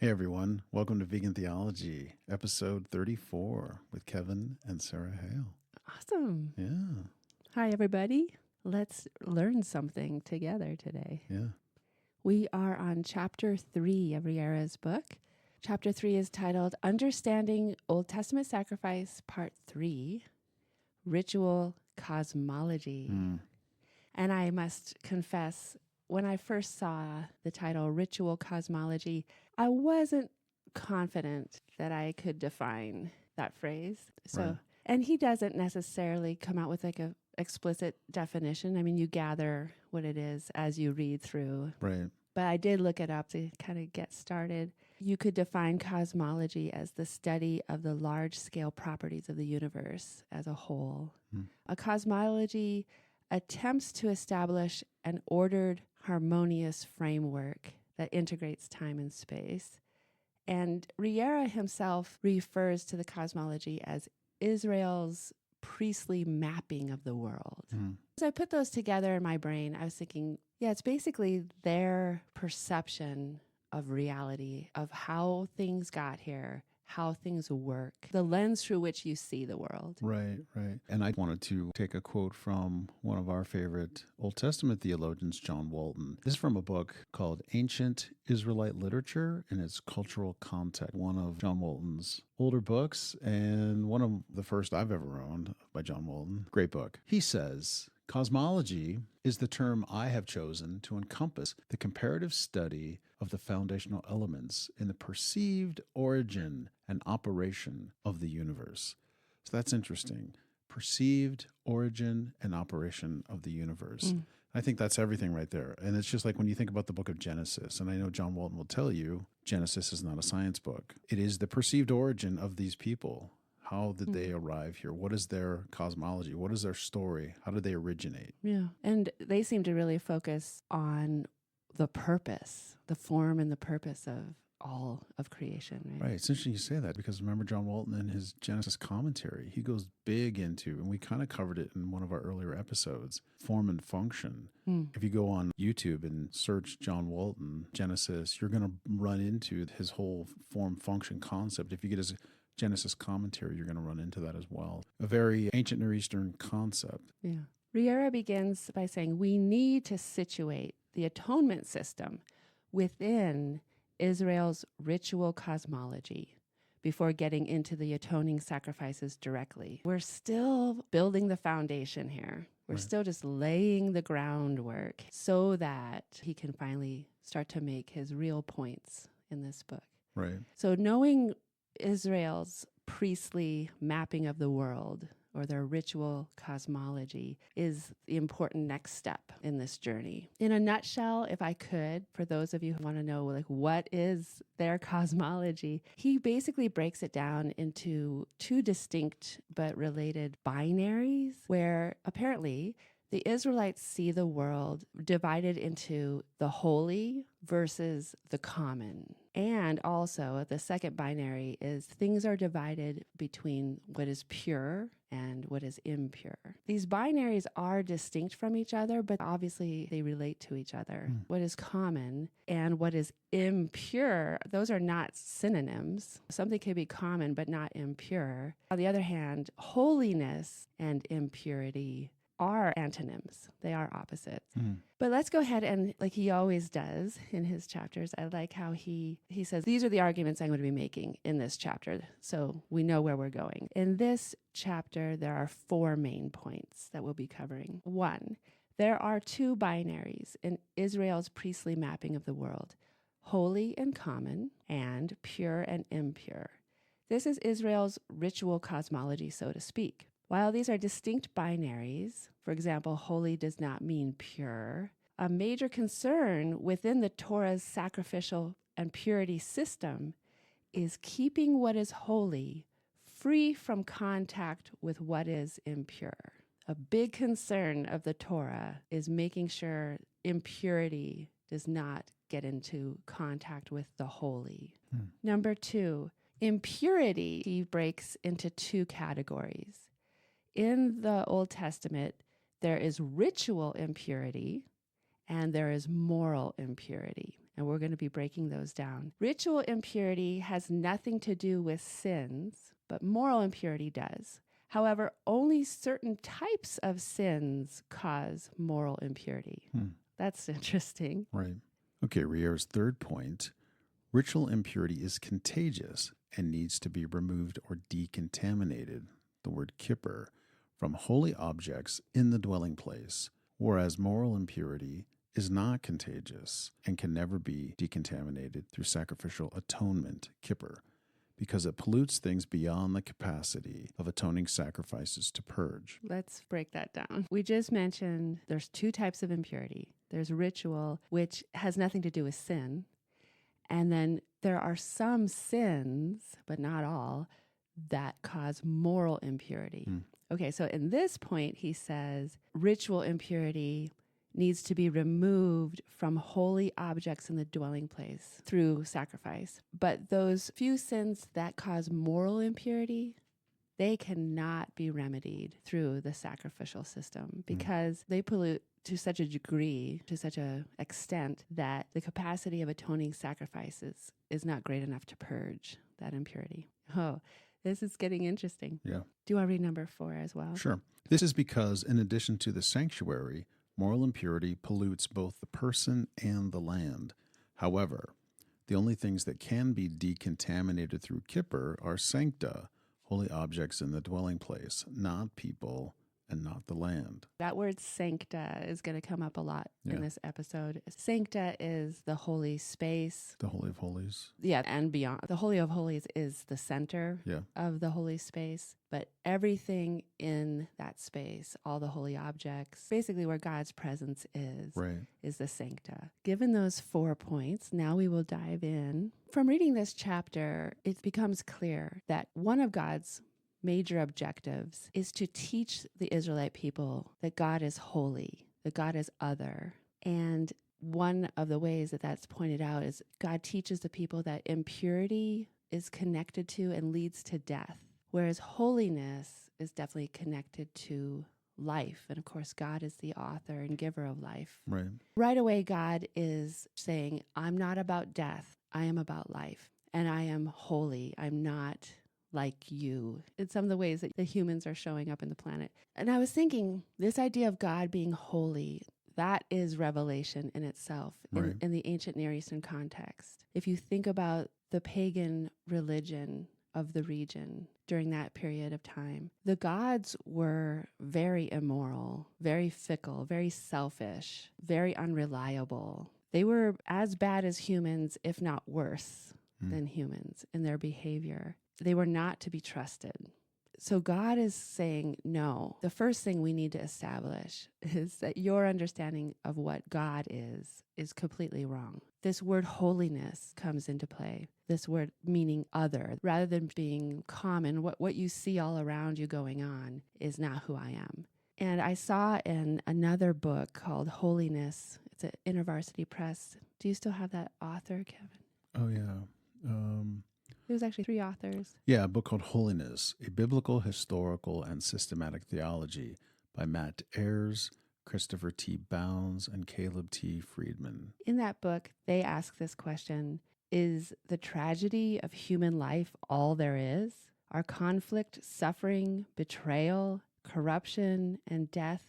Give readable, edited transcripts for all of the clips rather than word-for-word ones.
Hey everyone, welcome to Vegan Theology, episode 34 with Kevin and Sarah Hale. Awesome. Yeah. Hi, everybody. Let's learn something together today. Yeah. We are on chapter 3 of Rillera's book. Chapter 3 is titled Understanding Old Testament Sacrifice, Part 3, Ritual Cosmology. And I must confess, when I first saw the title Ritual Cosmology, I wasn't confident that I could define that phrase. Right. And he doesn't necessarily come out with like a explicit definition. I mean, you gather what it is as you read through. Right. But I did look it up to kind of get started. You could define cosmology as the study of the large-scale properties of the universe as a whole. A cosmology attempts to establish an ordered, harmonious framework that integrates time and space. And Rillera himself refers to the cosmology as Israel's priestly mapping of the world. As I put those together in my brain, I was thinking, yeah, it's basically their perception of reality, of how things got here, how things work, the lens through which you see the world. Right. And I wanted to take a quote from one of our favorite Old Testament theologians, John Walton. This is from a book called Ancient Israelite Literature in its Cultural Context, one of John Walton's older books and one of the first I've ever owned by John Walton. Great book. He says, cosmology is the term I have chosen to encompass the comparative study of the foundational elements in the perceived origin and operation of the universe. So that's interesting. Perceived origin and operation of the universe. I think that's everything right there. And it's just like when you think about the book of Genesis, and I know John Walton will tell you, Genesis is not a science book. It is the perceived origin of these people. How did they arrive here? What is their cosmology? What is their story? How did they originate? Yeah. And they seem to really focus on the purpose, the form and the purpose of all of creation, right? Right. It's interesting you say that because remember John Walton in his Genesis commentary, he goes big into, and we kind of covered it in one of our earlier episodes, form and function. If you go on YouTube and search John Walton, Genesis, you're going to run into his whole form function concept. If you get his Genesis commentary, you're going to run into that as well. A very ancient Near Eastern concept. Yeah. Rillera begins by saying we need to situate the atonement system within Israel's ritual cosmology before getting into the atoning sacrifices directly. We're still building the foundation here. We're still just laying the groundwork so that he can finally start to make his real points in this book. Right. So knowing Israel's priestly mapping of the world, or their ritual cosmology, is the important next step in this journey. In a nutshell, if I could, for those of you who want to know, like, what is their cosmology, he basically breaks it down into two distinct but related binaries, where apparently the Israelites see the world divided into the holy versus the common. And also, the second binary is things are divided between what is pure and what is impure. These binaries are distinct from each other, but obviously they relate to each other. What is common and what is impure, those are not synonyms. Something can be common but not impure. On the other hand, holiness and impurity are antonyms. They are opposites. But let's go ahead and, like he always does in his chapters, I like how he says, these are the arguments I'm going to be making in this chapter, so we know where we're going. In this chapter, there are 4 main points that we'll be covering. 1, there are 2 binaries in Israel's priestly mapping of the world, holy and common, and pure and impure. This is Israel's ritual cosmology, so to speak. While these are distinct binaries, for example, holy does not mean pure, a major concern within the Torah's sacrificial and purity system is keeping what is holy free from contact with what is impure. A big concern of the Torah is making sure impurity does not get into contact with the holy. Number 2, impurity he breaks into 2 categories. In the Old Testament, there is ritual impurity and there is moral impurity. and we're going to be breaking those down. Ritual impurity has nothing to do with sins, but moral impurity does. However, only certain types of sins cause moral impurity. That's interesting. Right. Okay, Rillera's third point. Ritual impurity is contagious and needs to be removed or decontaminated, the word kippur, from holy objects in the dwelling place, whereas moral impurity is not contagious and can never be decontaminated through sacrificial atonement, kippur, because it pollutes things beyond the capacity of atoning sacrifices to purge. Let's break that down. We just mentioned there's two types of impurity. There's ritual, which has nothing to do with sin. And then there are some sins, but not all, that cause moral impurity. Okay, so in this point, he says ritual impurity needs to be removed from holy objects in the dwelling place through sacrifice. But those few sins that cause moral impurity, they cannot be remedied through the sacrificial system because they pollute to such a degree, to such an extent that the capacity of atoning sacrifices is not great enough to purge that impurity. Oh, this is getting interesting. Yeah. Do you want to read number 4 as well? Sure. This is because, in addition to the sanctuary, moral impurity pollutes both the person and the land. However, the only things that can be decontaminated through kippur are sancta, holy objects in the dwelling place, not people and not the land. That word sancta is going to come up a lot in this episode. Sancta is the holy space. The Holy of Holies. Yeah, and beyond. The Holy of Holies is the center of the holy space, but everything in that space, all the holy objects, basically where God's presence is the sancta. Given those 4 points, now we will dive in. From reading this chapter, it becomes clear that one of God's major objectives is to teach the Israelite people that God is holy, that God is other. And one of the ways that that's pointed out is God teaches the people that impurity is connected to and leads to death, whereas holiness is definitely connected to life. And of course, God is the author and giver of life. Right away, God is saying, I'm not about death. I am about life. And I am holy. I'm not like you in some of the ways that the humans are showing up in the planet. And I was thinking, this idea of God being holy, that is revelation in itself in the ancient Near Eastern context. If you think about the pagan religion of the region during that period of time, the gods were very immoral, very fickle, very selfish, very unreliable. They were as bad as humans, if not worse than humans in their behavior. They were not to be trusted. So God is saying, no, the first thing we need to establish is that your understanding of what God is completely wrong. This word holiness comes into play. This word meaning other, rather than being common, what you see all around you going on is not who I am. And I saw in another book called Holiness, it's an InterVarsity Press. Do you still have that author, Kevin? Oh, yeah. It was actually 3 authors. Yeah, a book called Holiness, A Biblical, Historical, and Systematic Theology by Matt Ayers, Christopher T. Bounds, and Caleb T. Friedman. In that book, they ask this question, is the tragedy of human life all there is? Are conflict, suffering, betrayal, corruption, and death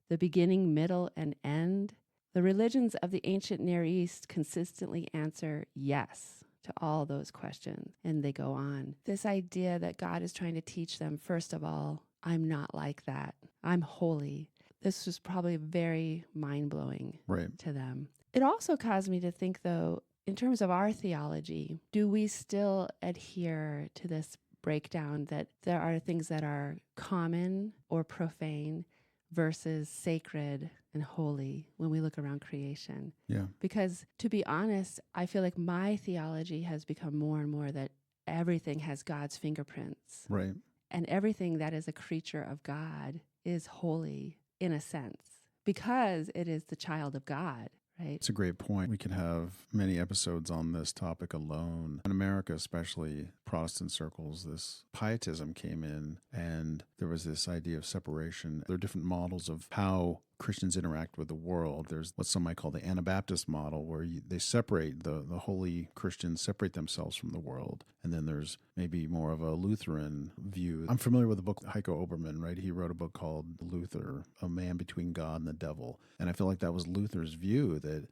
the beginning, middle, and end? The religions of the ancient Near East consistently answer yes to all those questions. And they go on. This idea that God is trying to teach them, first of all, I'm not like that. I'm holy. This was probably very mind-blowing to them. It also caused me to think, though, in terms of our theology, do we still adhere to this breakdown that there are things that are common or profane versus sacred and holy when we look around creation? Yeah. Because to be honest, I feel like my theology has become more and more that everything has God's fingerprints. Right. And everything that is a creature of God is holy in a sense because it is the child of God. Right. It's a great point. We could have many episodes on this topic alone. In America, especially Protestant circles, this pietism came in and there was this idea of separation. There are different models of how Christians interact with the world. There's what some might call the Anabaptist model, where they separate, the holy Christians separate themselves from the world. And then there's maybe more of a Lutheran view. I'm familiar with the book Heiko Oberman, right? He wrote a book called Luther, A Man Between God and the Devil. And I feel like that was Luther's view, that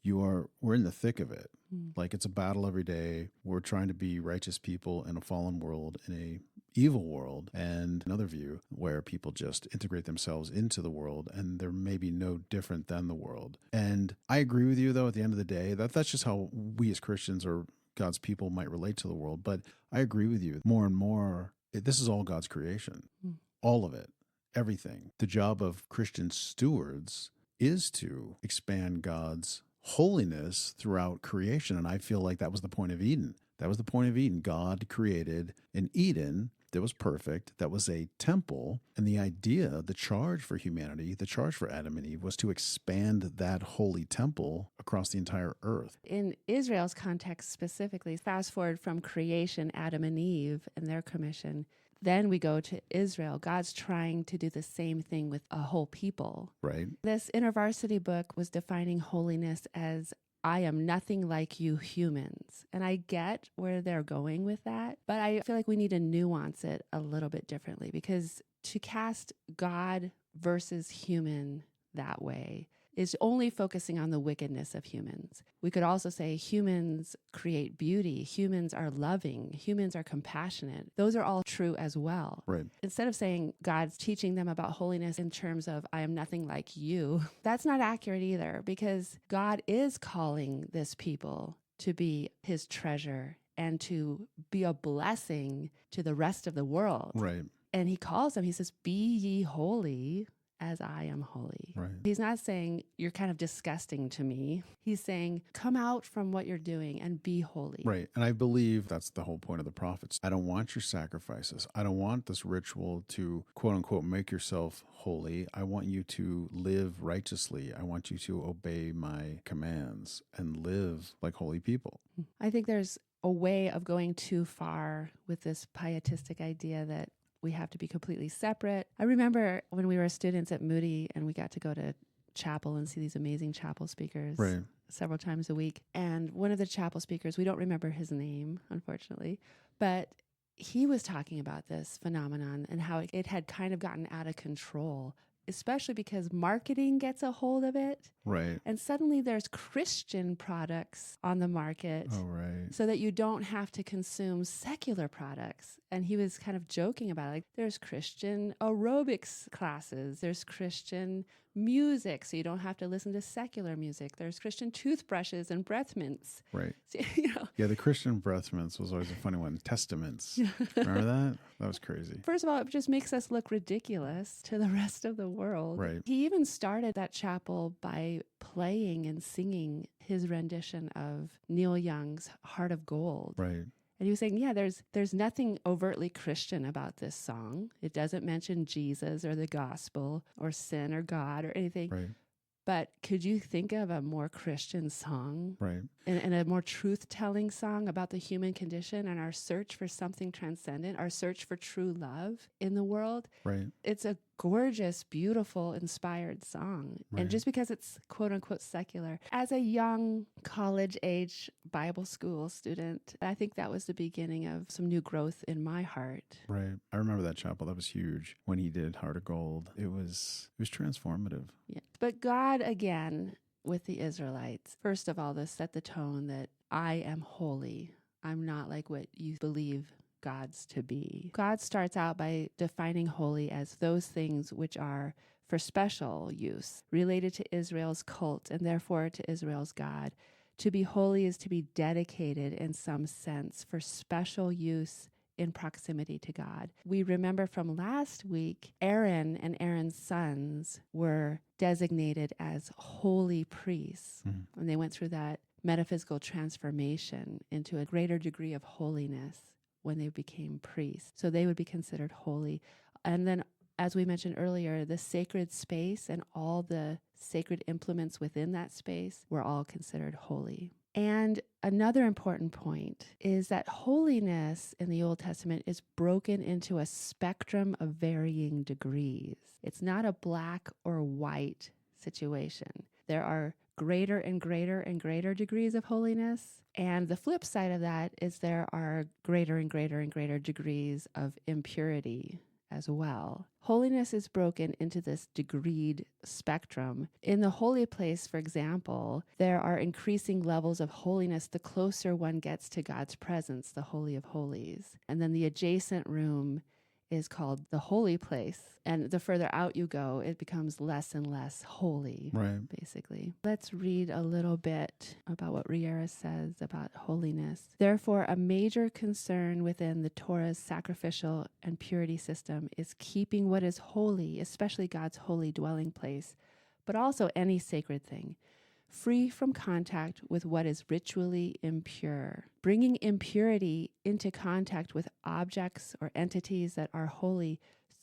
we're in the thick of it. Like, it's a battle every day. We're trying to be righteous people in a fallen world, in a evil world. And another view where people just integrate themselves into the world, and they're maybe no different than the world. And I agree with you, though, at the end of the day, that's just how we as Christians or God's people might relate to the world. But I agree with you more and more. This is all God's creation, all of it, everything. The job of Christian stewards is to expand God's holiness throughout creation. And I feel like that was the point of Eden. That was the point of Eden. God created an Eden that was perfect, that was a temple. And the idea, the charge for humanity, the charge for Adam and Eve was to expand that holy temple across the entire earth. In Israel's context specifically, fast forward from creation, Adam and Eve and their commission, then we go to Israel. God's trying to do the same thing with a whole people. Right. This InterVarsity book was defining holiness as, I am nothing like you humans. And I get where they're going with that, but I feel like we need to nuance it a little bit differently, because to cast God versus human that way is only focusing on the wickedness of humans. We could also say humans create beauty, humans are loving, humans are compassionate. Those are all true as well. Right. Instead of saying God's teaching them about holiness in terms of, I am nothing like you, that's not accurate either, because God is calling this people to be his treasure and to be a blessing to the rest of the world. Right. And he calls them, he says, be ye holy as I am holy. Right. He's not saying you're kind of disgusting to me. He's saying come out from what you're doing and be holy. Right. And I believe that's the whole point of the prophets. I don't want your sacrifices. I don't want this ritual to, quote unquote, make yourself holy. I want you to live righteously. I want you to obey my commands and live like holy people. I think there's a way of going too far with this pietistic idea that we have to be completely separate. I remember when we were students at Moody and we got to go to chapel and see these amazing chapel speakers several times a week. And one of the chapel speakers, we don't remember his name, unfortunately, but he was talking about this phenomenon and how it had kind of gotten out of control, especially because marketing gets a hold of it. Right. And suddenly there's Christian products on the market. Oh, right. So that you don't have to consume secular products. And he was kind of joking about it. Like, there's Christian aerobics classes. There's Christian music, so you don't have to listen to secular music. There's Christian toothbrushes and breath mints. Right. So, Yeah, the Christian breath mints was always a funny one. Testaments. Remember that? That was crazy. First of all, it just makes us look ridiculous to the rest of the world. Right. He even started that chapel by playing and singing his rendition of Neil Young's Heart of Gold. Right. And he was saying, yeah, there's nothing overtly Christian about this song. It doesn't mention Jesus or the gospel or sin or God or anything. Right. But could you think of a more Christian song? Right. And a more truth-telling song about the human condition and our search for something transcendent, our search for true love in the world? Right. It's a gorgeous, beautiful, inspired song. Right. And just because it's quote-unquote secular, as a young college-age Bible school student, I think that was the beginning of some new growth in my heart. Right. I remember that chapel. That was huge when he did Heart of Gold. It was transformative. Yeah. But God, again, with the Israelites, first of all, this set the tone that I am holy. I'm not like what you believe God's to be. God starts out by defining holy as those things which are for special use, related to Israel's cult and therefore to Israel's God. To be holy is to be dedicated in some sense for special use in proximity to God. We remember from last week, Aaron and Aaron's sons were designated as holy priests. Mm-hmm. And they went through that metaphysical transformation into a greater degree of holiness when they became priests. So they would be considered holy. And then, as we mentioned earlier, the sacred space and all the sacred implements within that space were all considered holy. And another important point is that holiness in the Old Testament is broken into a spectrum of varying degrees. It's not a black or white situation. There are greater and greater and greater degrees of holiness. And the flip side of that is there are greater and greater and greater degrees of impurity as well. Holiness is broken into this degreed spectrum. In the holy place, for example, there are increasing levels of holiness the closer one gets to God's presence, the Holy of Holies. And then the adjacent room is called the holy place. And the further out you go, it becomes less and less holy, Right. basically. Let's read a little bit about what Rillera says about holiness. Therefore, a major concern within the Torah's sacrificial and purity system is keeping what is holy, especially God's holy dwelling place, but also any sacred thing, free from contact with what is ritually impure. Bringing impurity into contact with objects or entities that are holy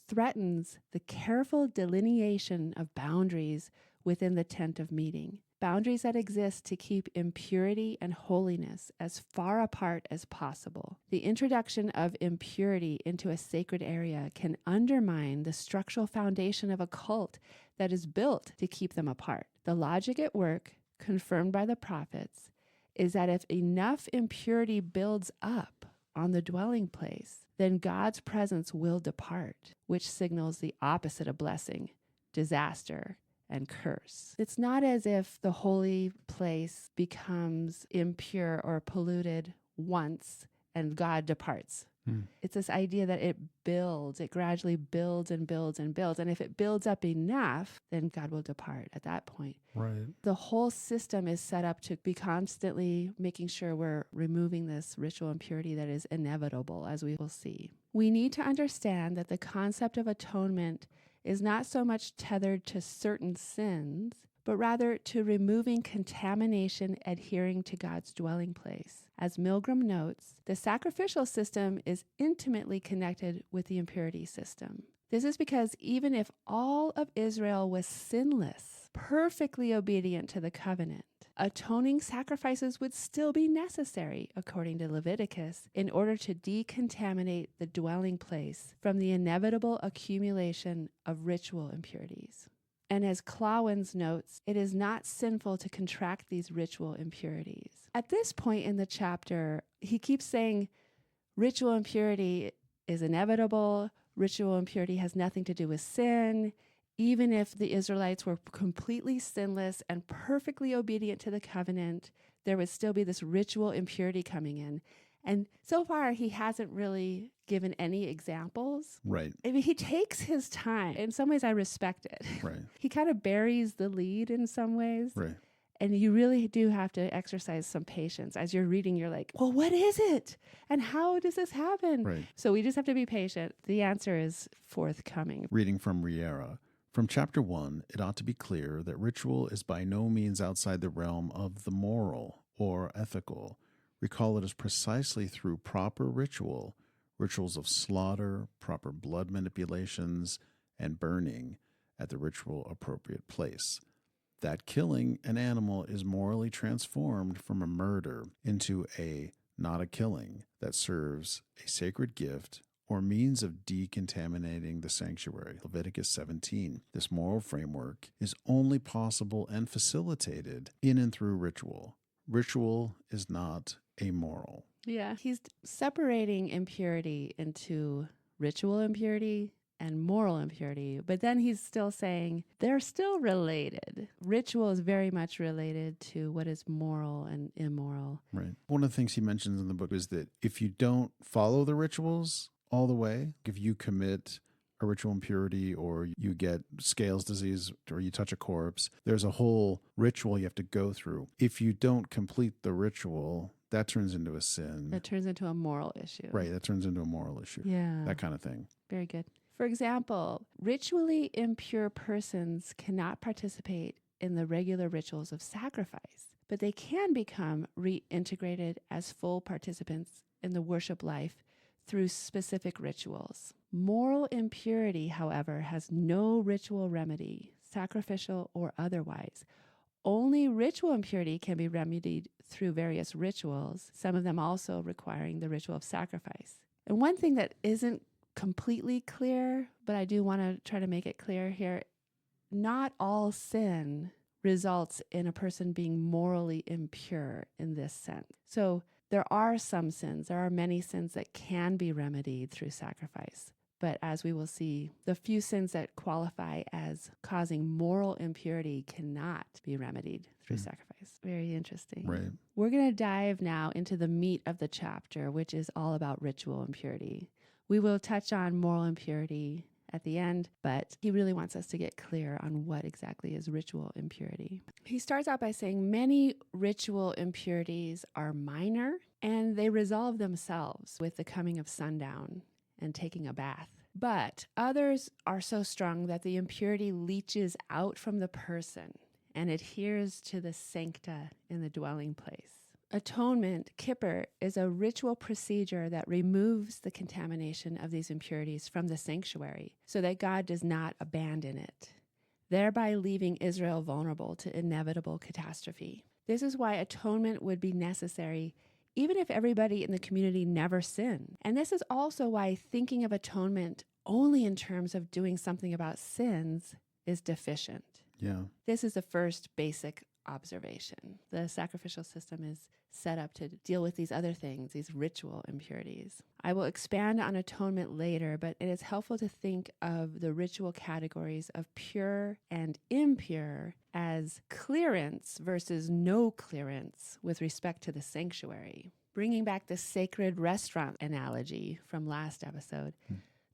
threatens the careful delineation of boundaries within the tent of meeting. Boundaries that exist to keep impurity and holiness as far apart as possible. The introduction of impurity into a sacred area can undermine the structural foundation of a cult that is built to keep them apart. The logic at work, confirmed by the prophets, is that if enough impurity builds up on the dwelling place, then God's presence will depart, which signals the opposite of blessing, disaster, and curse. It's not as if the holy place becomes impure or polluted once and God departs. It's this idea that it gradually builds and builds and builds. And if it builds up enough, then God will depart at that point. Right. The whole system is set up to be constantly making sure we're removing this ritual impurity that is inevitable, as we will see. We need to understand that the concept of atonement is not so much tethered to certain sins, but rather to removing contamination adhering to God's dwelling place. As Milgram notes, the sacrificial system is intimately connected with the impurity system. This is because even if all of Israel was sinless, perfectly obedient to the covenant, atoning sacrifices would still be necessary, according to Leviticus, in order to decontaminate the dwelling place from the inevitable accumulation of ritual impurities. And as Clawins notes, it is not sinful to contract these ritual impurities. At this point in the chapter, he keeps saying ritual impurity is inevitable. Ritual impurity has nothing to do with sin. Even if the Israelites were completely sinless and perfectly obedient to the covenant, there would still be this ritual impurity coming in. And so far, he hasn't really given any examples. Right. I mean, he takes his time. In some ways, I respect it. Right. He kind of buries the lead in some ways. Right. And you really do have to exercise some patience. As you're reading, you're like, well, what is it? And how does this happen? Right. So we just have to be patient. The answer is forthcoming. Reading from Rillera. From chapter 1, it ought to be clear that ritual is by no means outside the realm of the moral or ethical. Recall it is precisely through proper rituals of slaughter, proper blood manipulations, and burning at the ritual appropriate place, that killing an animal is morally transformed from a murder into a not a killing that serves a sacred gift or means of decontaminating the sanctuary. Leviticus 17. This moral framework is only possible and facilitated in and through ritual. Ritual is not amoral. Yeah. He's separating impurity into ritual impurity and moral impurity, but then he's still saying they're still related. Ritual is very much related to what is moral and immoral. Right. One of the things he mentions in the book is that if you don't follow the rituals all the way, if you commit a ritual impurity or you get scales disease or you touch a corpse, there's a whole ritual you have to go through. If you don't complete the ritual, that turns into a sin. It turns into a moral issue. Right, that turns into a moral issue. Yeah. That kind of thing. Very good. For example, ritually impure persons cannot participate in the regular rituals of sacrifice, but they can become reintegrated as full participants in the worship life through specific rituals. Moral impurity, however, has no ritual remedy, sacrificial or otherwise. only ritual impurity can be remedied through various rituals, some of them also requiring the ritual of sacrifice. And one thing that isn't completely clear, but I do want to try to make it clear here, not all sin results in a person being morally impure in this sense. So there are some sins, there are many sins that can be remedied through sacrifice. But as we will see, the few sins that qualify as causing moral impurity cannot be remedied through sacrifice. Very interesting. Right. We're going to dive now into the meat of the chapter, which is all about ritual impurity. We will touch on moral impurity at the end, but he really wants us to get clear on what exactly is ritual impurity. He starts out by saying many ritual impurities are minor and they resolve themselves with the coming of sundown and taking a bath. But others are so strong that the impurity leaches out from the person and adheres to the sancta in the dwelling place. Atonement, kippur, is a ritual procedure that removes the contamination of these impurities from the sanctuary so that God does not abandon it, thereby leaving Israel vulnerable to inevitable catastrophe. This is why atonement would be necessary even if everybody in the community never sinned. And this is also why thinking of atonement only in terms of doing something about sins is deficient. Yeah. This is the first basic observation. The sacrificial system is set up to deal with these other things, these ritual impurities. I will expand on atonement later, but it is helpful to think of the ritual categories of pure and impure as clearance versus no clearance with respect to the sanctuary. Bringing back the sacred restaurant analogy from last episode,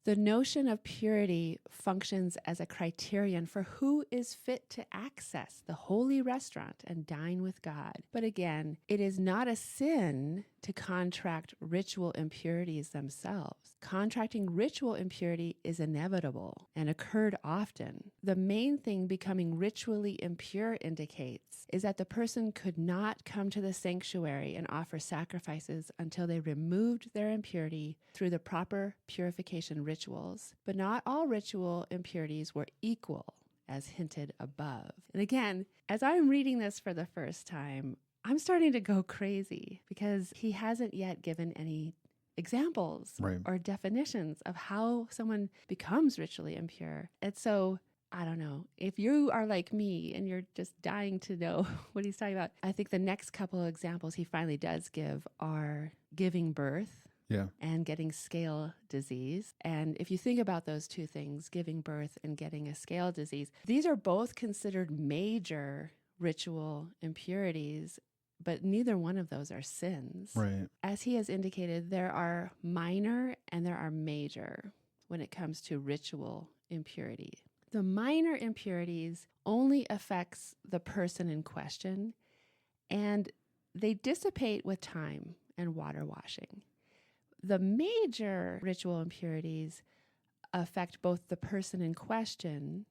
the notion of purity functions as a criterion for who is fit to access the holy restaurant and dine with God. But again, it is not a sin to contract ritual impurities themselves. Contracting ritual impurity is inevitable and occurred often. The main thing becoming ritually impure indicates is that the person could not come to the sanctuary and offer sacrifices until they removed their impurity through the proper purification rituals. But not all ritual impurities were equal, as hinted above. And again, as I'm reading this for the first time, I'm starting to go crazy because he hasn't yet given any examples or definitions of how someone becomes ritually impure. And so, I don't know, if you are like me and you're just dying to know what he's talking about, I think the next couple of examples he finally does give are giving birth and getting scale disease. And if you think about those two things, giving birth and getting a scale disease, these are both considered major ritual impurities, but neither one of those are sins. Right. As he has indicated, there are minor and there are major when it comes to ritual impurity. The minor impurities only affects the person in question, and they dissipate with time and water washing. The major ritual impurities affect both the person in question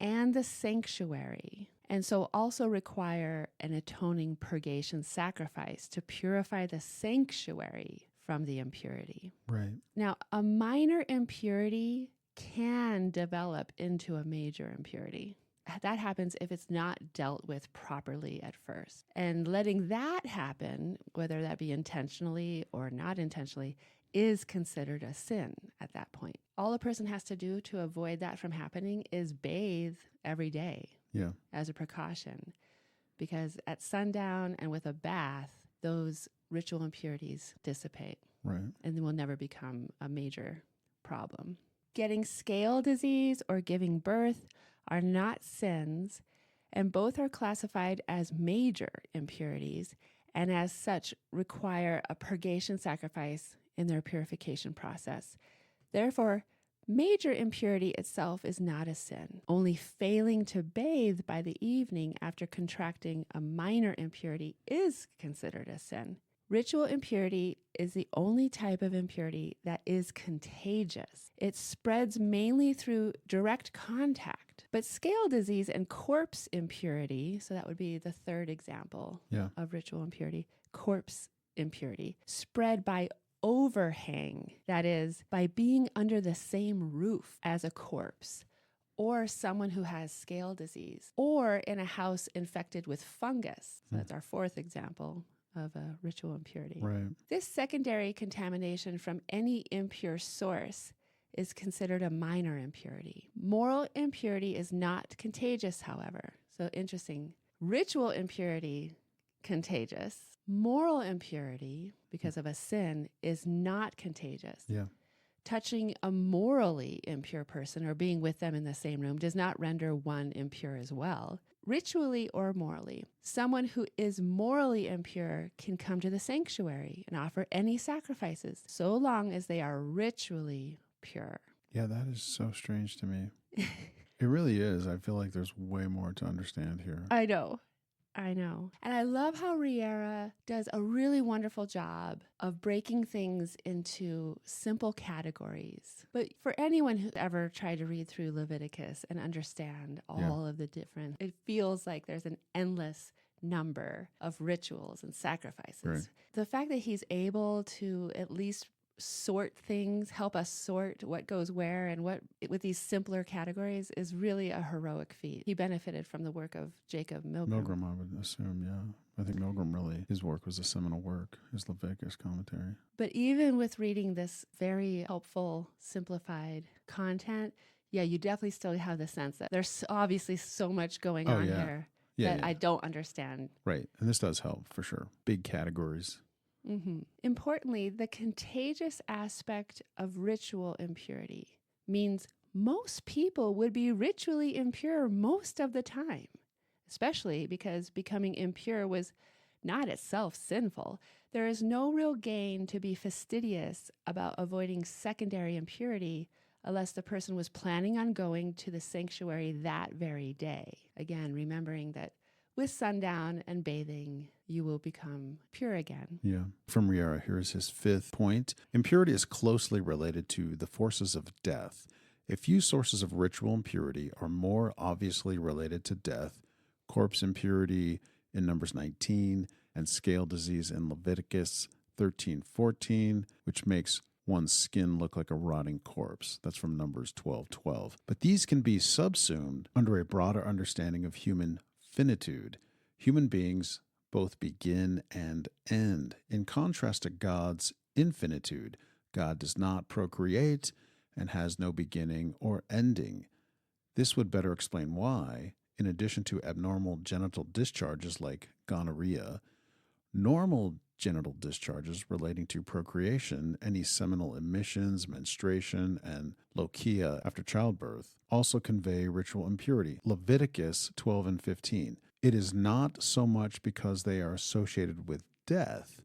and the sanctuary, and so also require an atoning purgation sacrifice to purify the sanctuary from the impurity. Right. Now, a minor impurity can develop into a major impurity. That happens if it's not dealt with properly at first. And letting that happen, whether that be intentionally or not intentionally, is considered a sin at that point. All a person has to do to avoid that from happening is bathe every day as a precaution. Because at sundown and with a bath, those ritual impurities dissipate. Right. And they will never become a major problem. Getting scale disease or giving birth are not sins, and both are classified as major impurities, and as such require a purgation sacrifice in their purification process. Therefore, major impurity itself is not a sin. Only failing to bathe by the evening after contracting a minor impurity is considered a sin. Ritual impurity is the only type of impurity that is contagious. It spreads mainly through direct contact. But scale disease and corpse impurity, so that would be the third example of ritual impurity, corpse impurity, spread by overhang, that is, by being under the same roof as a corpse, or someone who has scale disease, or in a house infected with fungus. So that's our fourth example of a ritual impurity. Right. This secondary contamination from any impure source is considered a minor impurity. Moral impurity is not contagious, however. So interesting. Ritual impurity, contagious. Moral impurity, because of a sin, is not contagious. Yeah. Touching a morally impure person or being with them in the same room does not render one impure as well. Ritually or morally, someone who is morally impure can come to the sanctuary and offer any sacrifices, so long as they are ritually pure. Yeah, that is so strange to me. It really is. I feel like there's way more to understand here. I know. And I love how Rillera does a really wonderful job of breaking things into simple categories. But for anyone who ever tried to read through Leviticus and understand all of the different, it feels like there's an endless number of rituals and sacrifices. Right. The fact that he's able to at least sort things, help us sort what goes where and what with these simpler categories is really a heroic feat. He benefited from the work of Jacob Milgrom. Milgrom, I would assume, yeah. I think Milgrom really, his work was a seminal work, his Leviticus commentary. But even with reading this very helpful, simplified content, yeah, you definitely still have the sense that there's obviously so much going on here that I don't understand. Right. And this does help for sure. Big categories. Mm-hmm. Importantly, the contagious aspect of ritual impurity means most people would be ritually impure most of the time, especially because becoming impure was not itself sinful. There is no real gain to be fastidious about avoiding secondary impurity unless the person was planning on going to the sanctuary that very day. Again, remembering that with sundown and bathing, you will become pure again. Yeah. From Rillera, here's his fifth point. Impurity is closely related to the forces of death. A few sources of ritual impurity are more obviously related to death: corpse impurity in Numbers 19 and scale disease in Leviticus 13:14, which makes one's skin look like a rotting corpse. That's from Numbers 12:12. But these can be subsumed under a broader understanding of human finitude. Human beings both begin and end. In contrast to God's infinitude, God does not procreate and has no beginning or ending. This would better explain why, in addition to abnormal genital discharges like gonorrhea, normal genital discharges relating to procreation, any seminal emissions, menstruation, and lochia after childbirth, also convey ritual impurity. Leviticus 12 and 15. It is not so much because they are associated with death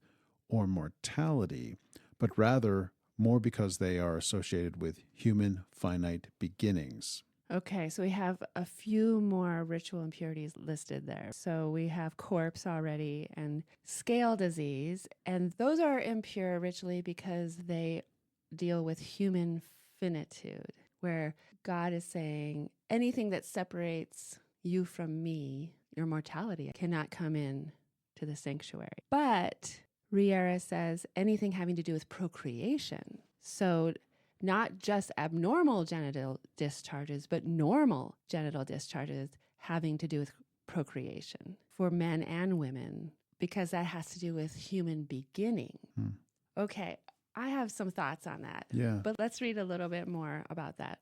or mortality, but rather more because they are associated with human finite beginnings. Okay, so we have a few more ritual impurities listed there. So we have corpse already and scale disease, and those are impure ritually because they deal with human finitude, where God is saying anything that separates you from me, your mortality, cannot come in to the sanctuary. But Rillera says anything having to do with procreation. So not just abnormal genital discharges, but normal genital discharges having to do with procreation for men and women, because that has to do with human beginning. Okay, I have some thoughts on that. Yeah. But let's read a little bit more about that.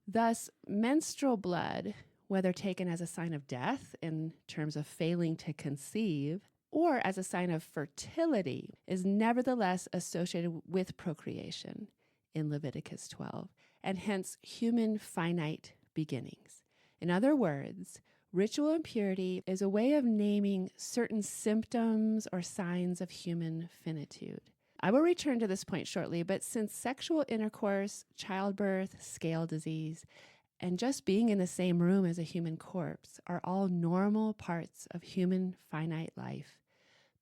Thus, menstrual blood, whether taken as a sign of death in terms of failing to conceive, or as a sign of fertility, is nevertheless associated with procreation in Leviticus 12, and hence human finite beginnings. In other words, ritual impurity is a way of naming certain symptoms or signs of human finitude. I will return to this point shortly, but since sexual intercourse, childbirth, scale disease, and just being in the same room as a human corpse are all normal parts of human finite life,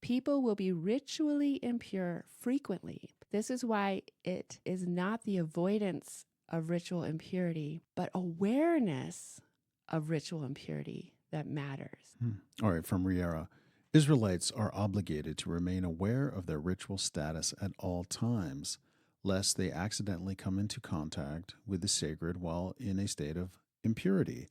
people will be ritually impure frequently. This is why it is not the avoidance of ritual impurity, but awareness of ritual impurity that matters. All right, from Rillera. Israelites are obligated to remain aware of their ritual status at all times, lest they accidentally come into contact with the sacred while in a state of impurity.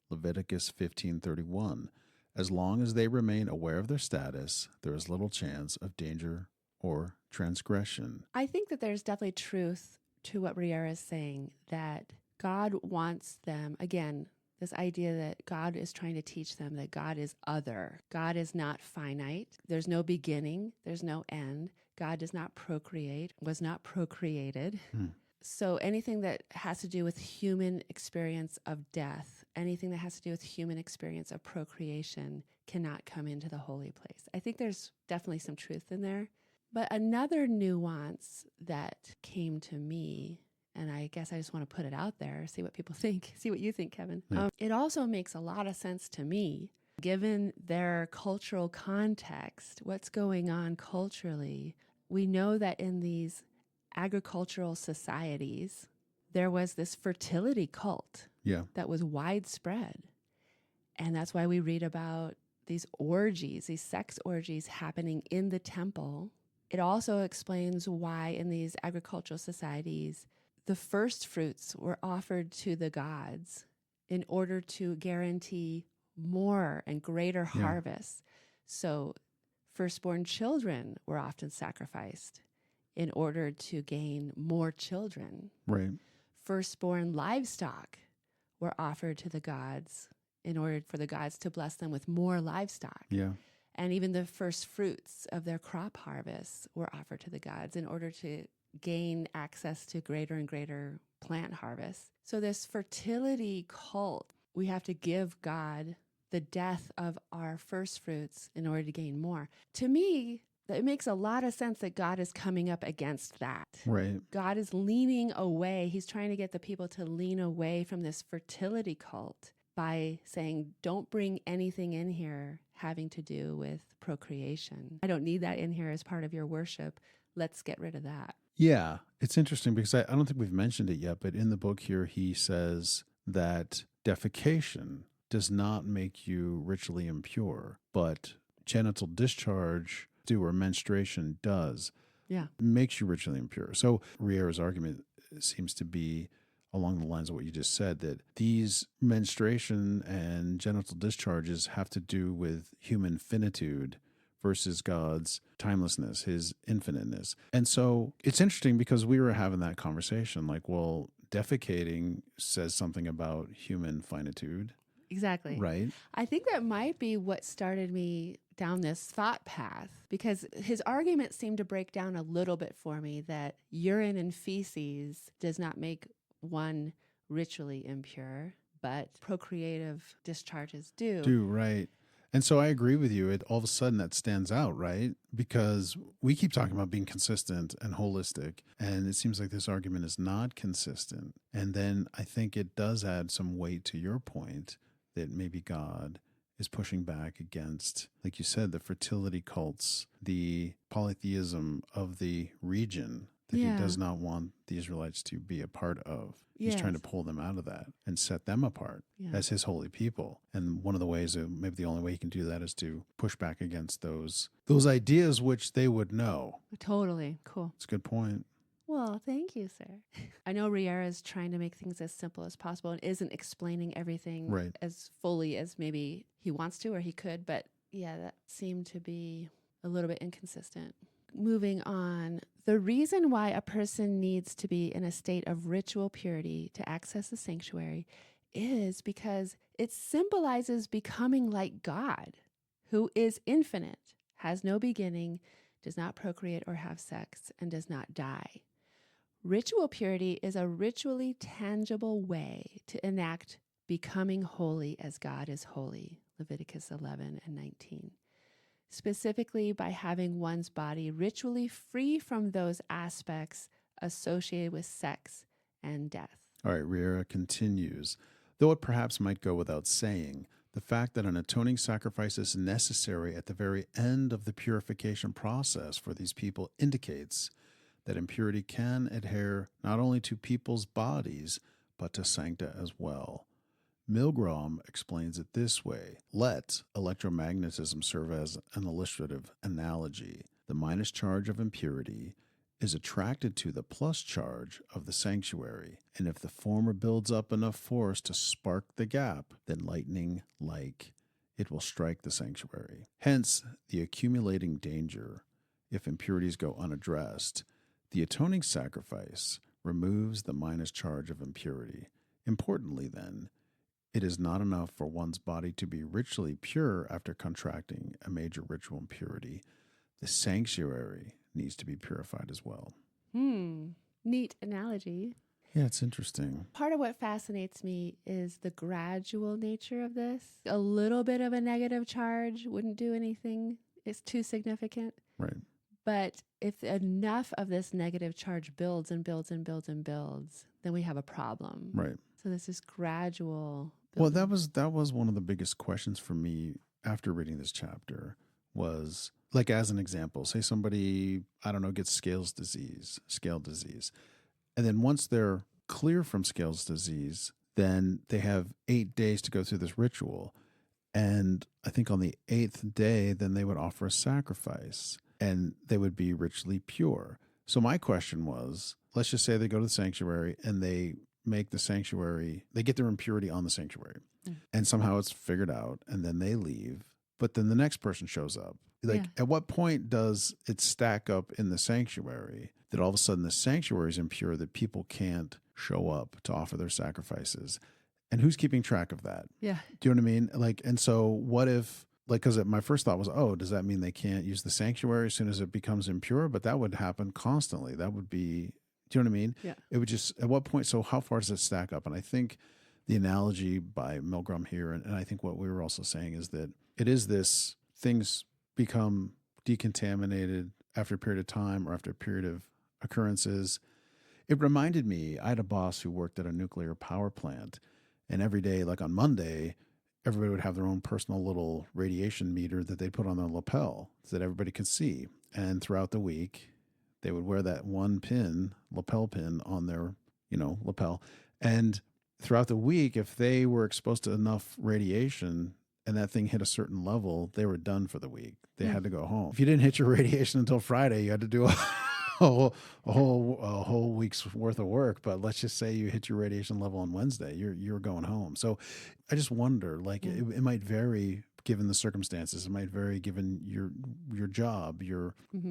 Leviticus 15:31. As long as they remain aware of their status, there is little chance of danger or transgression. I think that there's definitely truth to what Rillera is saying, that God wants them, again, this idea that God is trying to teach them that God is other. God is not finite. There's no beginning. There's no end. God does not procreate, was not procreated. So anything that has to do with human experience of death, anything that has to do with human experience of procreation cannot come into the holy place. I think there's definitely some truth in there. But another nuance that came to me, and I guess I just want to put it out there, see what people think, see what you think, Kevin. Yeah. It also makes a lot of sense to me, given their cultural context, what's going on culturally. We know that in these agricultural societies, there was this fertility cult that was widespread. And that's why we read about these orgies, these sex orgies happening in the temple. It also explains why in these agricultural societies, the first fruits were offered to the gods in order to guarantee more and greater harvests. So firstborn children were often sacrificed in order to gain more children. Right. Firstborn livestock were offered to the gods in order for the gods to bless them with more livestock. Yeah. And even the first fruits of their crop harvests were offered to the gods in order to gain access to greater and greater plant harvests. So this fertility cult, we have to give God the death of our first fruits in order to gain more. To me, it makes a lot of sense that God is coming up against that. Right. God is leaning away. He's trying to get the people to lean away from this fertility cult by saying, don't bring anything in here having to do with procreation. I don't need that in here as part of your worship. Let's get rid of that. Yeah. It's interesting because I don't think we've mentioned it yet, but in the book here, he says that defecation does not make you ritually impure, but genital discharge or menstruation does. Yeah. Makes you ritually impure. So Rillera's argument seems to be along the lines of what you just said, that these menstruation and genital discharges have to do with human finitude versus God's timelessness, his infiniteness. And so it's interesting because we were having that conversation like, well, defecating says something about human finitude. Exactly. Right. I think that might be what started me down this thought path, because his argument seemed to break down a little bit for me that urine and feces does not make one ritually impure, but procreative discharges do. Right. And so I agree with you. All of a sudden that stands out, right? Because we keep talking about being consistent and holistic, and it seems like this argument is not consistent. And then I think it does add some weight to your point that maybe God is pushing back against, like you said, the fertility cults, the polytheism of the region that he does not want the Israelites to be a part of. He's trying to pull them out of that and set them apart as his holy people. And one of the ways, maybe the only way he can do that, is to push back against those ideas which they would know. Totally. Cool. It's a good point. Well, thank you, sir. I know Rillera is trying to make things as simple as possible and isn't explaining everything as fully as maybe he wants to or he could. But yeah, that seemed to be a little bit inconsistent. Moving on, the reason why a person needs to be in a state of ritual purity to access the sanctuary is because it symbolizes becoming like God, who is infinite, has no beginning, does not procreate or have sex, and does not die. Ritual purity is a ritually tangible way to enact becoming holy as God is holy, Leviticus 11 and 19. Specifically by having one's body ritually free from those aspects associated with sex and death. All right, Rillera continues. Though it perhaps might go without saying, the fact that an atoning sacrifice is necessary at the very end of the purification process for these people indicates that impurity can adhere not only to people's bodies, but to sancta as well. Milgrom explains it this way. Let electromagnetism serve as an illustrative analogy. The minus charge of impurity is attracted to the plus charge of the sanctuary, and if the former builds up enough force to spark the gap, then lightning-like it will strike the sanctuary. Hence, the accumulating danger if impurities go unaddressed. The atoning sacrifice removes the minus charge of impurity. Importantly, then, it is not enough for one's body to be ritually pure after contracting a major ritual impurity. The sanctuary needs to be purified as well. Neat analogy. Yeah, it's interesting. Part of what fascinates me is the gradual nature of this. A little bit of a negative charge wouldn't do anything. It's too significant. Right. But if enough of this negative charge builds and builds and builds and builds, then we have a problem. Right. So this is gradual building. Well, that was one of the biggest questions for me after reading this chapter was, like, as an example, say somebody, I don't know, gets scale disease. And then once they're clear from scales disease, then they have 8 days to go through this ritual. And I think on the 8th day, then they would offer a sacrifice and they would be ritually pure. So my question was, let's just say they go to the sanctuary and they make the sanctuary, they get their impurity on the sanctuary and somehow it's figured out and then they leave. But then the next person shows up. Like, at what point does it stack up in the sanctuary that all of a sudden the sanctuary is impure, that people can't show up to offer their sacrifices? And who's keeping track of that? Yeah. Do you know what I mean? Like, and so what if, like, because my first thought was, oh, does that mean they can't use the sanctuary as soon as it becomes impure? But that would happen constantly. That would be, do you know what I mean? Yeah. It would just, at what point, so how far does it stack up? And I think the analogy by Milgram here, and I think what we were also saying is that it is this, things become decontaminated after a period of time or after a period of occurrences. It reminded me, I had a boss who worked at a nuclear power plant, and every day, like on Monday, everybody would have their own personal little radiation meter that they put on their lapel so that everybody could see. And throughout the week, they would wear that one pin, lapel pin, on their, lapel. And throughout the week, if they were exposed to enough radiation and that thing hit a certain level, they were done for the week. They had to go home. If you didn't hit your radiation until Friday, you had to do a whole week's worth of work. But let's just say you hit your radiation level on Wednesday, you're going home. So I just wonder, like, it might vary given the circumstances. It might vary given your job,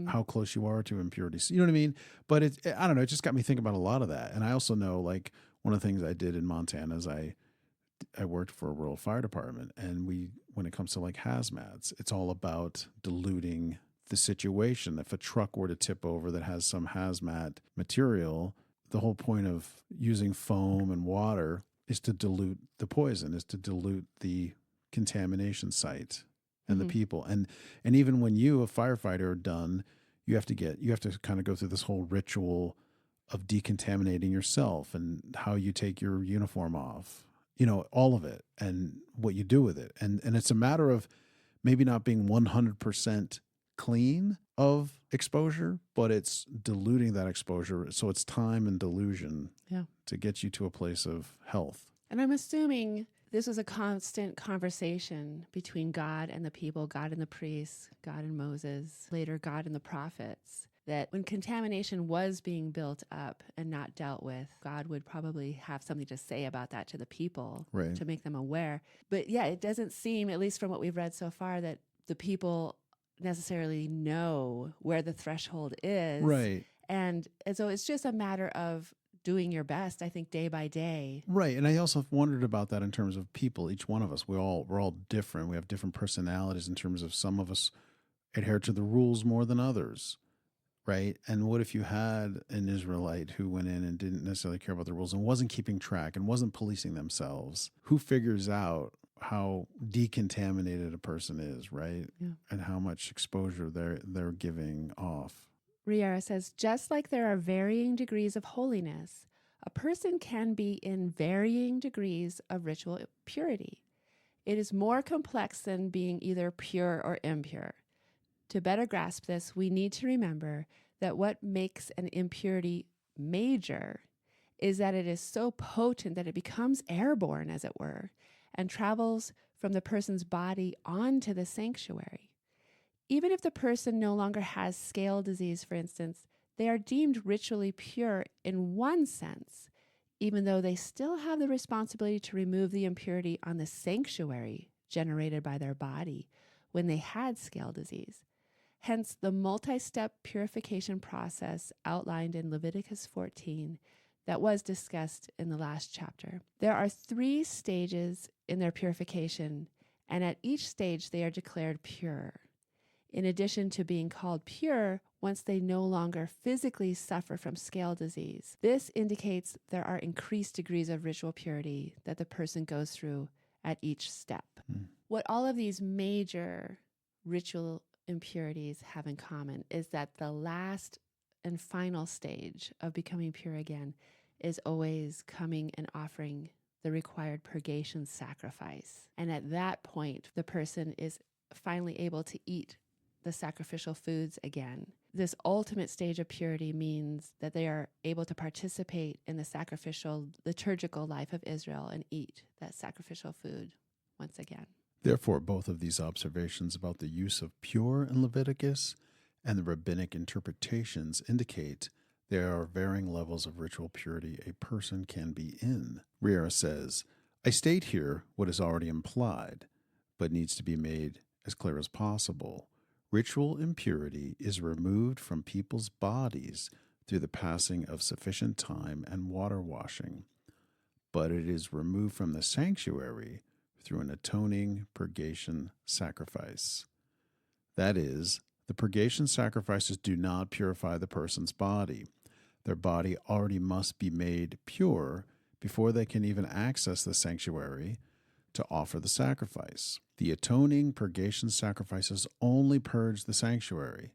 how close you are to impurities. You know what I mean? But I don't know. It just got me thinking about a lot of that. And I also know, like, one of the things I did in Montana is I worked for a rural fire department, and when it comes to like hazmats, it's all about diluting the situation. If a truck were to tip over that has some hazmat material, the whole point of using foam and water is to dilute the poison, is to dilute the contamination site and the people. And even when you, a firefighter, are done, you have to kind of go through this whole ritual of decontaminating yourself and how you take your uniform off, all of it and what you do with it. And it's a matter of maybe not being 100% clean of exposure, but it's diluting that exposure. So it's time and dilution to get you to a place of health. And I'm assuming this was a constant conversation between God and the people, God and the priests, God and Moses, later God and the prophets, that when contamination was being built up and not dealt with, God would probably have something to say about that to the people, right, to make them aware. But yeah, it doesn't seem, at least from what we've read so far, that the people necessarily know where the threshold is. Right. And so it's just a matter of doing your best, I think, day by day. Right. And I also wondered about that in terms of people, each one of us. We're all different. We have different personalities in terms of some of us adhere to the rules more than others. Right. And what if you had an Israelite who went in and didn't necessarily care about the rules and wasn't keeping track and wasn't policing themselves? Who figures out how decontaminated a person is, right? Yeah. And how much exposure they're giving off. Rillera says, just like there are varying degrees of holiness, a person can be in varying degrees of ritual purity. It is more complex than being either pure or impure. To better grasp this, we need to remember that what makes an impurity major is that it is so potent that it becomes airborne, as it were, and travels from the person's body onto the sanctuary. Even if the person no longer has scale disease, for instance, They are deemed ritually pure in one sense, even though they still have the responsibility to remove the impurity on the sanctuary generated by their body when they had scale disease. Hence, the multi-step purification process outlined in Leviticus 14 that was discussed in the last chapter. There are 3 stages in their purification, and at each stage they are declared pure. In addition to being called pure, once they no longer physically suffer from scale disease, this indicates there are increased degrees of ritual purity that the person goes through at each step. What all of these major ritual impurities have in common is that the last and final stage of becoming pure again is always coming and offering the required purgation sacrifice. And at that point, the person is finally able to eat the sacrificial foods again. This ultimate stage of purity means that they are able to participate in the sacrificial liturgical life of Israel and eat that sacrificial food once again. Therefore, both of these observations about the use of pure in Leviticus and the rabbinic interpretations indicate there are varying levels of ritual purity a person can be in. Rillera says, I state here what is already implied, but needs to be made as clear as possible. Ritual impurity is removed from people's bodies through the passing of sufficient time and water washing, but it is removed from the sanctuary through an atoning purgation sacrifice. That is, the purgation sacrifices do not purify the person's body. Their body already must be made pure before they can even access the sanctuary to offer the sacrifice. The atoning purgation sacrifices only purge the sanctuary,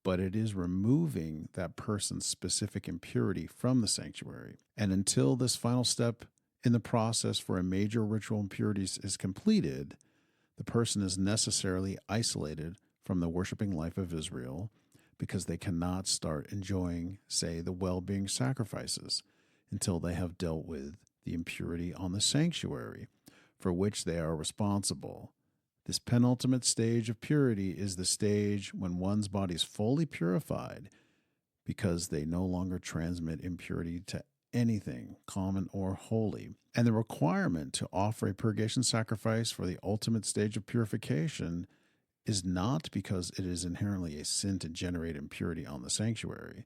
but it is removing that person's specific impurity from the sanctuary. And until this final step in the process for a major ritual impurities is completed, the person is necessarily isolated from the worshiping life of Israel because they cannot start enjoying, say, the well-being sacrifices until they have dealt with the impurity on the sanctuary for which they are responsible. This penultimate stage of purity is the stage when one's body is fully purified because they no longer transmit impurity to anything, common or holy. And the requirement to offer a purgation sacrifice for the ultimate stage of purification is not because it is inherently a sin to generate impurity on the sanctuary,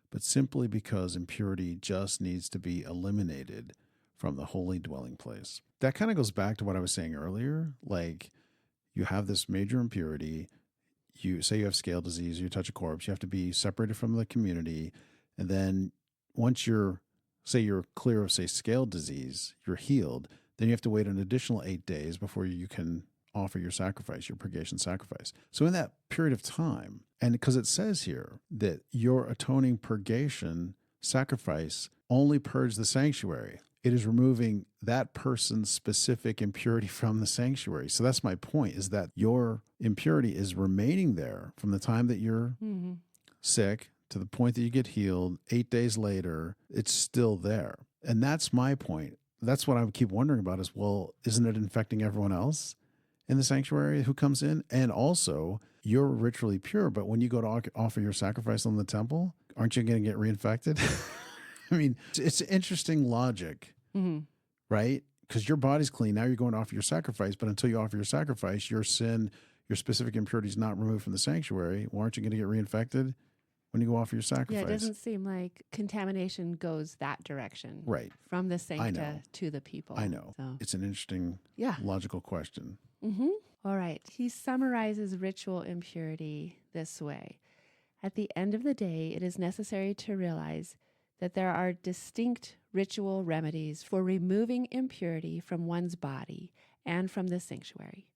but simply because impurity just needs to be eliminated from the holy dwelling place. That kind of goes back to what I was saying earlier. Like, you have this major impurity, you say you have scale disease, you touch a corpse, you have to be separated from the community, and then once you're clear of, say, scale disease, you're healed, then you have to wait an additional 8 days before you can offer your sacrifice, your purgation sacrifice. So in that period of time, and because it says here that your atoning purgation sacrifice only purges the sanctuary, it is removing that person's specific impurity from the sanctuary. So that's my point, is that your impurity is remaining there from the time that you're sick to the point that you get healed. 8 days later, it's still there. And that's my point. That's what I would keep wondering about is, well, isn't it infecting everyone else in the sanctuary who comes in? And also, you're ritually pure, but when you go to offer your sacrifice on the temple, aren't you going to get reinfected? I mean, it's interesting logic, right? Because your body's clean. Now you're going to offer your sacrifice, but until you offer your sacrifice, your sin, your specific impurity is not removed from the sanctuary. Well, aren't you going to get reinfected when you go offer your sacrifice? Yeah, it doesn't seem like contamination goes that direction. Right. From the sancta to the people. I know. So. It's an interesting logical question. All right. He summarizes ritual impurity this way. At the end of the day, it is necessary to realize that there are distinct ritual remedies for removing impurity from one's body and from the sanctuary.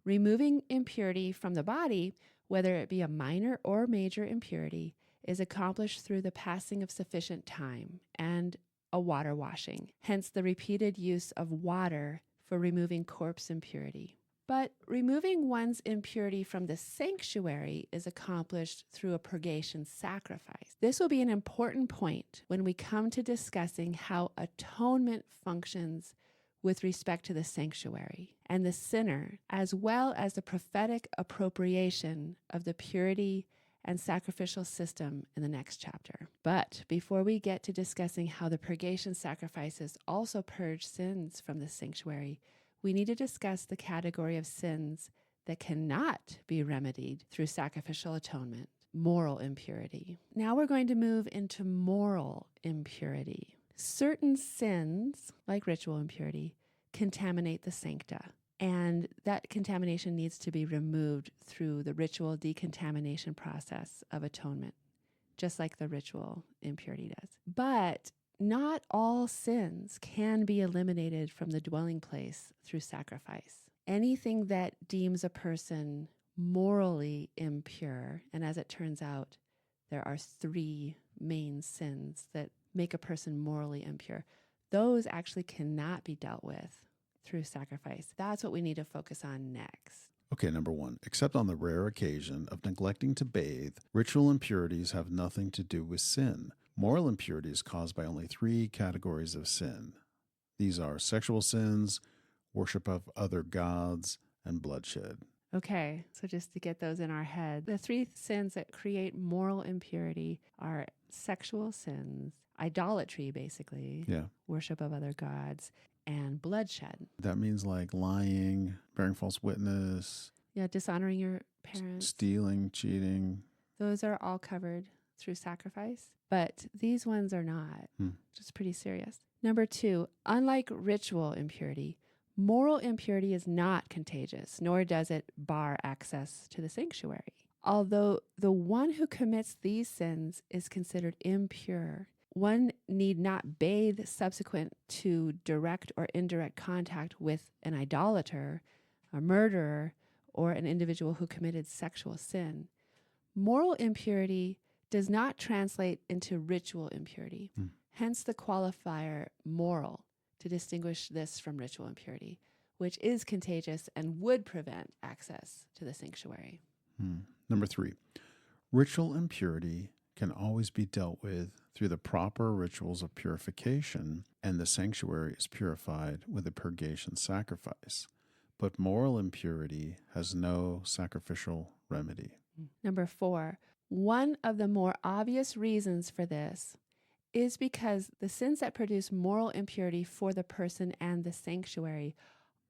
Removing impurity from the body, whether it be a minor or major impurity, is accomplished through the passing of sufficient time and a water washing, hence the repeated use of water for removing corpse impurity. But removing one's impurity from the sanctuary is accomplished through a purgation sacrifice. This will be an important point when we come to discussing how atonement functions with respect to the sanctuary and the sinner, as well as the prophetic appropriation of the purity and sacrificial system in the next chapter. But before we get to discussing how the purgation sacrifices also purge sins from the sanctuary, we need to discuss the category of sins that cannot be remedied through sacrificial atonement, moral impurity. Now we're going to move into moral impurity. Certain sins, like ritual impurity, contaminate the sancta, and that contamination needs to be removed through the ritual decontamination process of atonement, just like the ritual impurity does. But not all sins can be eliminated from the dwelling place through sacrifice. Anything that deems a person morally impure, and as it turns out, there are 3 main sins that make a person morally impure, those actually cannot be dealt with through sacrifice. That's what we need to focus on next. Okay, number 1, except on the rare occasion of neglecting to bathe, ritual impurities have nothing to do with sin. Moral impurity is caused by only 3 categories of sin. These are sexual sins, worship of other gods, and bloodshed. Okay, so just to get those in our head, the 3 sins that create moral impurity are sexual sins, idolatry, basically, worship of other gods, and bloodshed. That means like lying, bearing false witness. Yeah, dishonoring your parents. Stealing, cheating. Those are all covered through sacrifice, but these ones are not, which is pretty serious. Number 2, unlike ritual impurity, moral impurity is not contagious, nor does it bar access to the sanctuary. Although the one who commits these sins is considered impure, one need not bathe subsequent to direct or indirect contact with an idolater, a murderer, or an individual who committed sexual sin. Moral impurity does not translate into ritual impurity, hence the qualifier moral, to distinguish this from ritual impurity, which is contagious and would prevent access to the sanctuary. Number 3, ritual impurity can always be dealt with through the proper rituals of purification, and the sanctuary is purified with a purgation sacrifice. But moral impurity has no sacrificial remedy. Number 4, one of the more obvious reasons for this is because the sins that produce moral impurity for the person and the sanctuary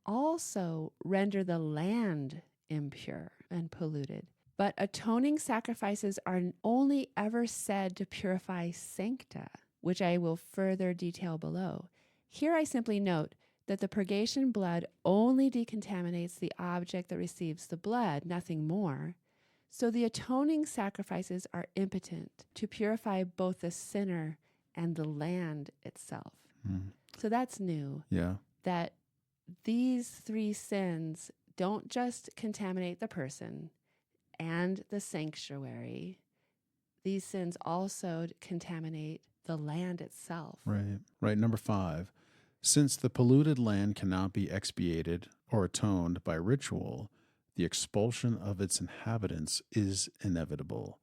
also render the land impure and polluted. But atoning sacrifices are only ever said to purify sancta, which I will further detail below. Here I simply note that the purgation blood only decontaminates the object that receives the blood, nothing more. So the atoning sacrifices are impotent to purify both the sinner and the land itself. So that's new. Yeah. That these 3 sins don't just contaminate the person and the sanctuary. These sins also contaminate the land itself. Right. Number 5, since the polluted land cannot be expiated or atoned by ritual, the expulsion of its inhabitants is inevitable.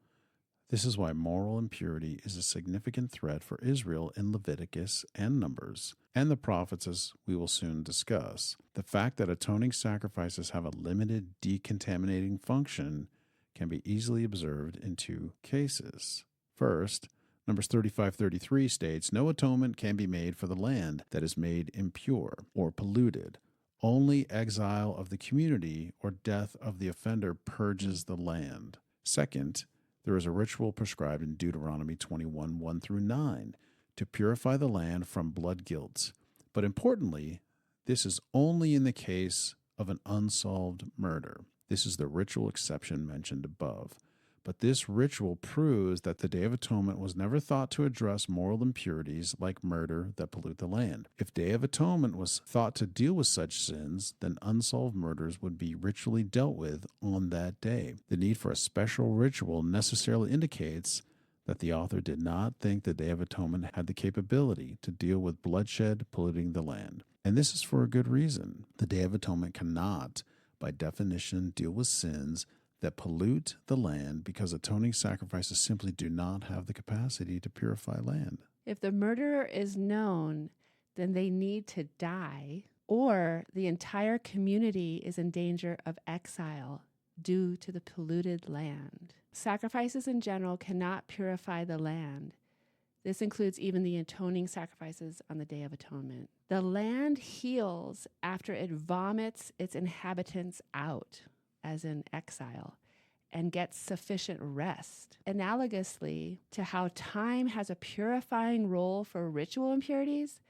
This is why moral impurity is a significant threat for Israel in Leviticus and Numbers, and the prophets, as we will soon discuss. The fact that atoning sacrifices have a limited decontaminating function can be easily observed in 2 cases. First, Numbers 35:33 states, "No atonement can be made for the land that is made impure or polluted. Only exile of the community or death of the offender purges the land." Second, there is a ritual prescribed in Deuteronomy 21:1-9 to purify the land from blood guilt. But importantly, this is only in the case of an unsolved murder. This is the ritual exception mentioned above. But this ritual proves that the Day of Atonement was never thought to address moral impurities like murder that pollute the land. If Day of Atonement was thought to deal with such sins, then unsolved murders would be ritually dealt with on that day. The need for a special ritual necessarily indicates that the author did not think the Day of Atonement had the capability to deal with bloodshed polluting the land. And this is for a good reason. The Day of Atonement cannot, by definition, deal with sins that pollute the land because atoning sacrifices simply do not have the capacity to purify land. If the murderer is known, then they need to die, or the entire community is in danger of exile due to the polluted land. Sacrifices in general cannot purify the land. This includes even the atoning sacrifices on the Day of Atonement. The land heals after it vomits its inhabitants out, as in exile, and gets sufficient rest. Analogously to how time has a purifying role for ritual impurities,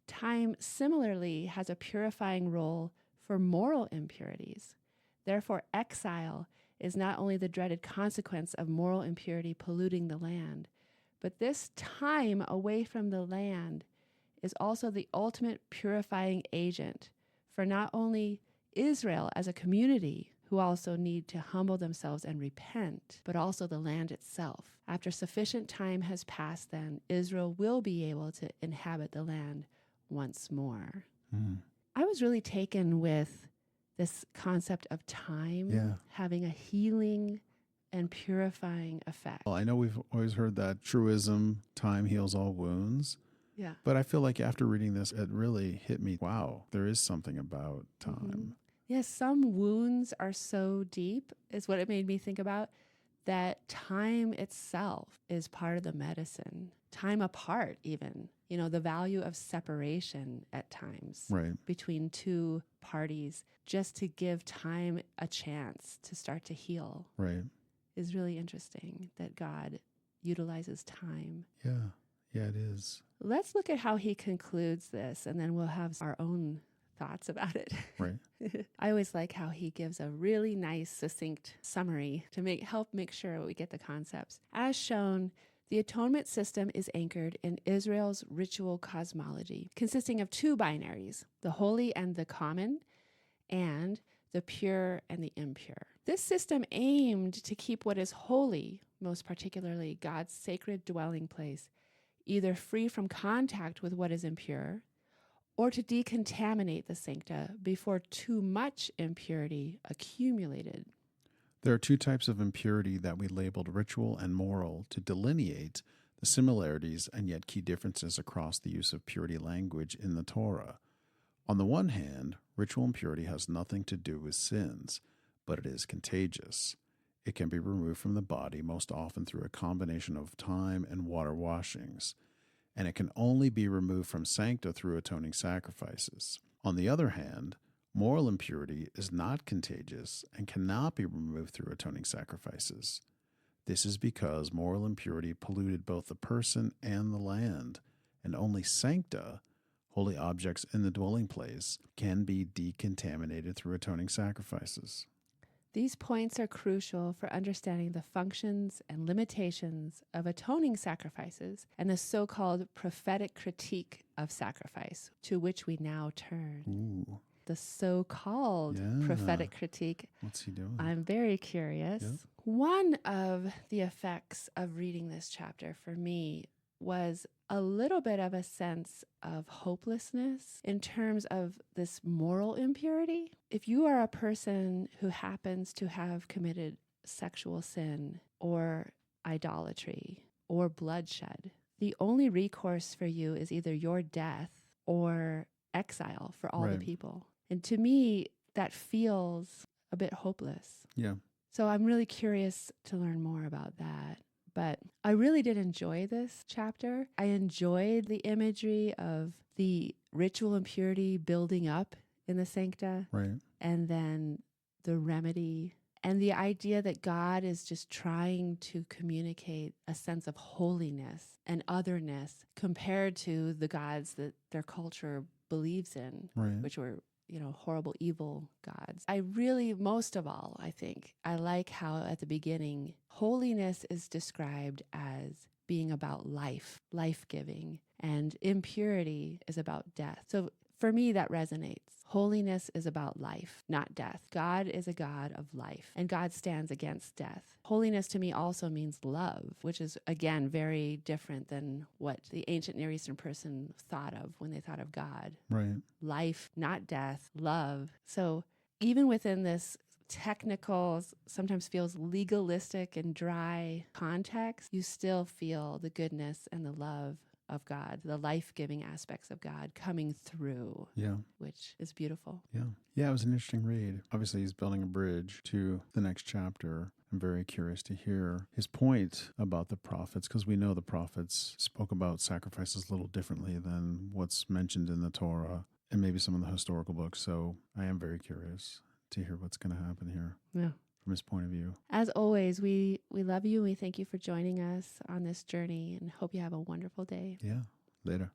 time similarly has a purifying role for moral impurities. Therefore, exile is not only the dreaded consequence of moral impurity polluting the land, but this time away from the land is also the ultimate purifying agent for not only Israel as a community, who also need to humble themselves and repent, but also the land itself. After sufficient time has passed, then Israel will be able to inhabit the land once more. I was really taken with this concept of time having a healing and purifying effect. Well, I know we've always heard that truism, time heals all wounds. Yeah. But I feel like after reading this, it really hit me. Wow, there is something about time. Mm-hmm. Yes, some wounds are so deep, is what it made me think about, that time itself is part of the medicine. Time apart, even. You know, the value of separation at times between two parties, just to give time a chance to start to heal, is really interesting that God utilizes time. Yeah, it is. Let's look at how he concludes this, and then we'll have our own thoughts about it. I always like how he gives a really nice, succinct summary to help make sure we get the concepts. As shown, the atonement system is anchored in Israel's ritual cosmology, consisting of two binaries, the holy and the common, and the pure and the impure. This system aimed to keep what is holy, most particularly God's sacred dwelling place, either free from contact with what is impure, or to decontaminate the sancta before too much impurity accumulated. There are two types of impurity that we labeled ritual and moral to delineate the similarities and yet key differences across the use of purity language in the Torah. On the one hand, ritual impurity has nothing to do with sins, but it is contagious. It can be removed from the body most often through a combination of time and water washings, and it can only be removed from sancta through atoning sacrifices. On the other hand, moral impurity is not contagious and cannot be removed through atoning sacrifices. This is because moral impurity polluted both the person and the land, and only sancta, holy objects in the dwelling place, can be decontaminated through atoning sacrifices. These points are crucial for understanding the functions and limitations of atoning sacrifices and the so-called prophetic critique of sacrifice, to which we now turn. Ooh. The so-called prophetic critique. What's he doing? I'm very curious. Yeah. One of the effects of reading this chapter for me was a little bit of a sense of hopelessness in terms of this moral impurity. If you are a person who happens to have committed sexual sin or idolatry or bloodshed, the only recourse for you is either your death or exile for all the people. And to me, that feels a bit hopeless. Yeah. So I'm really curious to learn more about that. But I really did enjoy this chapter. I enjoyed the imagery of the ritual impurity building up in the sancta. And then the remedy and the idea that God is just trying to communicate a sense of holiness and otherness compared to the gods that their culture believes in, which were, horrible, evil gods. I really, most of all, I think, I like how at the beginning, holiness is described as being about life, life-giving, and impurity is about death. So for me, that resonates. Holiness is about life, not death. God is a God of life, and God stands against death. Holiness to me also means love, which is, again, very different than what the ancient Near Eastern person thought of when they thought of God. Life, not death, love. So even within this technical, sometimes feels legalistic and dry context, you still feel the goodness and the love of God, the life-giving aspects of God coming through, Yeah. which is beautiful. Yeah. Yeah, it was an interesting read. Obviously, he's building a bridge to the next chapter. I'm very curious to hear his point about the prophets, because we know the prophets spoke about sacrifices a little differently than what's mentioned in the Torah and maybe some of the historical books. So I am very curious to hear what's going to happen here Yeah. from his point of view. As always, we love you and we thank you for joining us on this journey and hope you have a wonderful day. Yeah. Later.